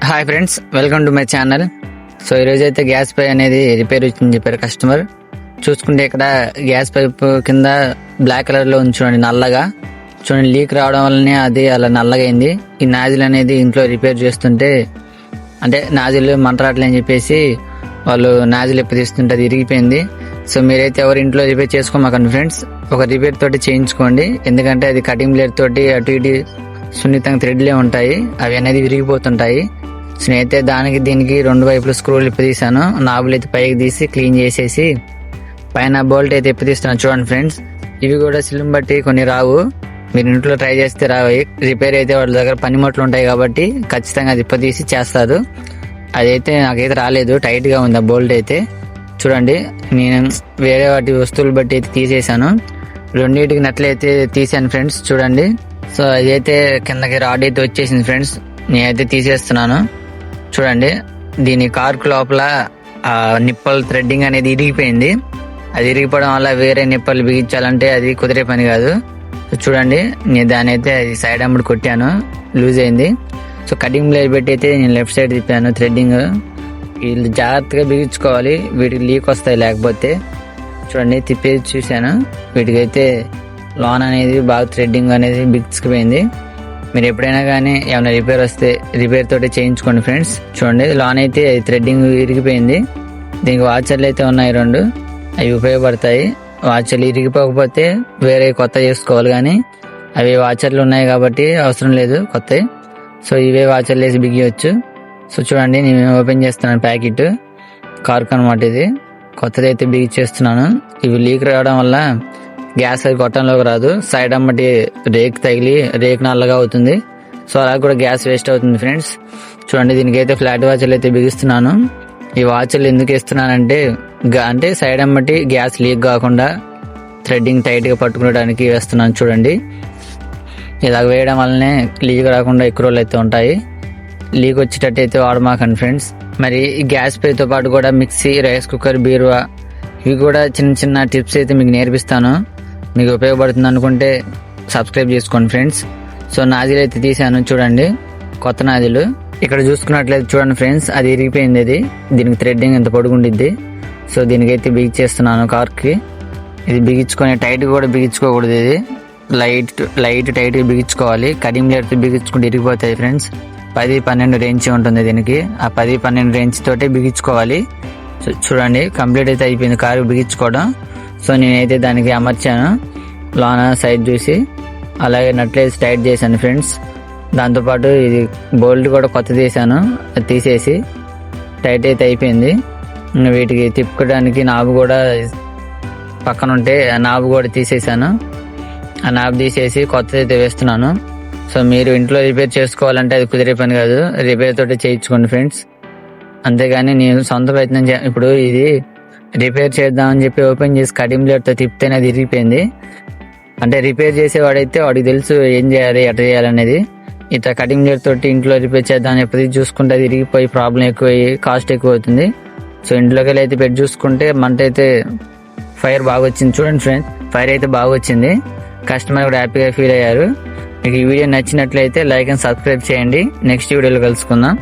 Hi friends, welcome to my channel. So ఈరోజు అయితే gas pipe అనేది రిపేర్ వచ్చిందని చెప్పారు కస్టమర్. చూసుకుంటే ఇక్కడ గ్యాస్ పైప్ కింద బ్లాక్ కలర్ లో ఉంది చూడండి, నల్లగా చూడండి. లీక్ రావడం వల్లనే అది అలా నల్లగా అయింది. ఈ నాజిల్ అనేది ఇంట్లో రిపేర్ చేస్తుంటే అంటే నాజిల్ మంట రావట్లేదని చెప్పేసి వాళ్ళు నాజిల్ ఎప్పదీస్తుంటే అది ఇరిగిపోయింది. సో మీరైతే ఎవరు ఇంట్లో రిపేర్ చేసుకోమాకండి ఫ్రెండ్స్, ఒక రిపేర్ తోటి చేయించుకోండి. ఎందుకంటే అది కటింగ్ బ్లేడ్ తోటి అటు ఇటు సున్నితంగా థ్రెడ్లే ఉంటాయి, అవి అనేది విరిగిపోతుంటాయి. సో నేనైతే దీనికి రెండు వైపులు స్క్రూలు ఇప్పదీసాను. నాబులు అయితే పైకి తీసి క్లీన్ చేసేసి పైన బోల్ట్ అయితే ఇప్పదీస్తున్నాను చూడండి ఫ్రెండ్స్. ఇవి కూడా సిలిం బట్టి కొన్ని రావు, మీరు ఇంట్లో ట్రై చేస్తే రావు. రిపేర్ అయితే వాళ్ళ దగ్గర పనిముట్లు ఉంటాయి కాబట్టి ఖచ్చితంగా అది ఇప్పదీసి చేస్తారు. అదైతే నాకైతే రాలేదు, టైట్ గా ఉంది ఆ బోల్ట్ అయితే. చూడండి, నేను వేరే వాటి వస్తువులు బట్టి అయితే తీసేసాను. రెండింటికి నట్లు అయితే తీసాను ఫ్రెండ్స్ చూడండి. సో అదైతే కిందకి రాడ్ అయితే వచ్చేసింది ఫ్రెండ్స్, నేనైతే తీసేస్తున్నాను. చూడండి, దీని కార్కు లోపల ఆ నిప్పల్ థ్రెడ్డింగ్ అనేది ఇరిగిపోయింది. అది ఇరిగిపోవడం వల్ల వేరే నిప్పలు బిగించాలంటే అది కుదిరే పని కాదు. చూడండి, నేను దాని అయితే అది సైడ్ అమ్మడి కొట్టాను, లూజ్ అయింది. సో కటింగ్ బ్లేడ్ పెట్టి అయితే నేను లెఫ్ట్ సైడ్ తిప్పాను థ్రెడ్డింగ్. వీళ్ళు జాగ్రత్తగా బిగించుకోవాలి, వీటికి లీక్ వస్తాయి లేకపోతే. చూడండి, తిప్పేసి చూశాను, వీటికైతే లోన్ అనేది బాగా థ్రెడ్డింగ్ అనేది బిగుసుకుపోయింది. మీరు ఎప్పుడైనా కానీ ఏమైనా రిపేర్ వస్తే రిపేర్ తోటి చేయించుకోండి ఫ్రెండ్స్. చూడండి, లోన్ అయితే థ్రెడ్డింగ్ ఇరిగిపోయింది. దీనికి వాచర్లు అయితే ఉన్నాయి రెండు, అవి ఉపయోగపడతాయి. వాచర్లు ఇరిగిపోకపోతే వేరే కొత్త చేసుకోవాలి, కానీ అవి వాచర్లు ఉన్నాయి కాబట్టి అవసరం లేదు కొత్తవి. సో ఇవే వాచర్లు వేసి బిగియవచ్చు. సో చూడండి, నేను ఓపెన్ చేస్తున్నాను ప్యాకెట్ కార్క్ అనమాట. ఇది కొత్తది అయితే బిగిచేస్తున్నాను. ఇవి లీక్ రావడం వల్ల గ్యాస్ అది కొట్టంలోకి రాదు, సైడ్ అమ్మటి రేక్ తగిలి రేక్ నల్లగా అవుతుంది. సో అలా కూడా గ్యాస్ వేస్ట్ అవుతుంది ఫ్రెండ్స్. చూడండి, దీనికైతే ఫ్లాట్ వాచర్లు అయితే బిగిస్తున్నాను. ఈ వాచర్లు ఎందుకు వేస్తున్నానంటే అంటే సైడ్ అమ్మటి గ్యాస్ లీక్ కాకుండా థ్రెడ్డింగ్ టైట్ గా పట్టుకోవడానికి వేస్తున్నాను. చూడండి, ఇలా వేయడం వల్లనే లీక్ రాకుండా ఎక్కువ రోజులు అయితే ఉంటాయి. లీక్ వచ్చేటట్టు అయితే వాడమాకండి ఫ్రెండ్స్. మరి ఈ గ్యాస్ పైతో పాటు కూడా మిక్సీ, రైస్ కుక్కర్, బీరువా, ఇవి కూడా చిన్న చిన్న టిప్స్ అయితే మీకు నేర్పిస్తాను. మీకు ఉపయోగపడుతుంది అనుకుంటే సబ్స్క్రైబ్ చేసుకోండి ఫ్రెండ్స్. సో నాజిల్ అయితే తీసాను చూడండి, కొత్త నాజిల్. ఇక్కడ చూసుకున్నట్లయితే చూడండి ఫ్రెండ్స్, అది ఇరిగిపోయింది. అది దీనికి థ్రెడ్డింగ్ ఎంత పొడుగుండిద్ది. సో దీనికైతే బిగిచేస్తున్నాను కార్కి. ఇది బిగించుకొని టైట్ కూడా బిగించుకోకూడదు, ఇది లైట్ టైట్ గా బిగించుకోవాలి. కటింగ్ బ్లేడ్తో బిగించుకుంటే ఇరిగిపోతాయి ఫ్రెండ్స్. 10-12 రేంజ్ ఉంటుంది దీనికి, ఆ 10-12 రేంజ్ తోటే బిగించుకోవాలి. సో చూడండి, కంప్లీట్ అయితే అయిపోయింది కారు బిగించుకోవడం. సో నేనైతే దానికి అమర్చాను లోన సైడ్ చూసి, అలాగే నట్లేసి టైట్ చేశాను ఫ్రెండ్స్. దాంతోపాటు ఇది బోల్ట్ కూడా కొత్త తీసాను, అది తీసేసి టైట్ అయితే అయిపోయింది. వీటికి తిప్పుకోవడానికి నాబు కూడా పక్కన ఉంటే ఆ నాబు కూడా తీసేసాను. ఆ నాబు తీసేసి కొత్తది అయితే వేస్తున్నాను. సో మీరు ఇంట్లో రిపేర్ చేసుకోవాలంటే అది కుదిరే పని కాదు, రిపేర్ తోటి చేయించుకోండి ఫ్రెండ్స్. అంతేగాని నేను సొంత ప్రయత్నం ఇప్పుడు ఇది రిపేర్ చేద్దామని చెప్పి ఓపెన్ చేసి కటింగ్ బ్లేడ్తో తిప్పితేనే అది ఇరిగిపోయింది. అంటే రిపేర్ చేసేవాడైతే వాడికి తెలుసు ఏం చేయాలి, ఎట్లా చేయాలనేది. ఇట్లా కటింగ్ బ్లేడ్ తోటి ఇంట్లో రిపేర్ చేద్దామని చెప్పి చూసుకుంటే అది ఇరిగిపోయి ప్రాబ్లం ఎక్కువ అయ్యి కాస్ట్ ఎక్కువ అవుతుంది. సో ఇంట్లోకి వెళ్ళి అయితే పెట్టి చూసుకుంటే మంట అయితే ఫైర్ బాగా వచ్చింది. చూడండి ఫ్రెండ్స్, ఫైర్ అయితే బాగా వచ్చింది. కస్టమర్ కూడా హ్యాపీగా ఫీల్ అయ్యారు. మీకు ఈ వీడియో నచ్చినట్లయితే లైక్ అండ్ సబ్స్క్రైబ్ చేయండి. నెక్స్ట్ వీడియోలో కలుసుకుందాం.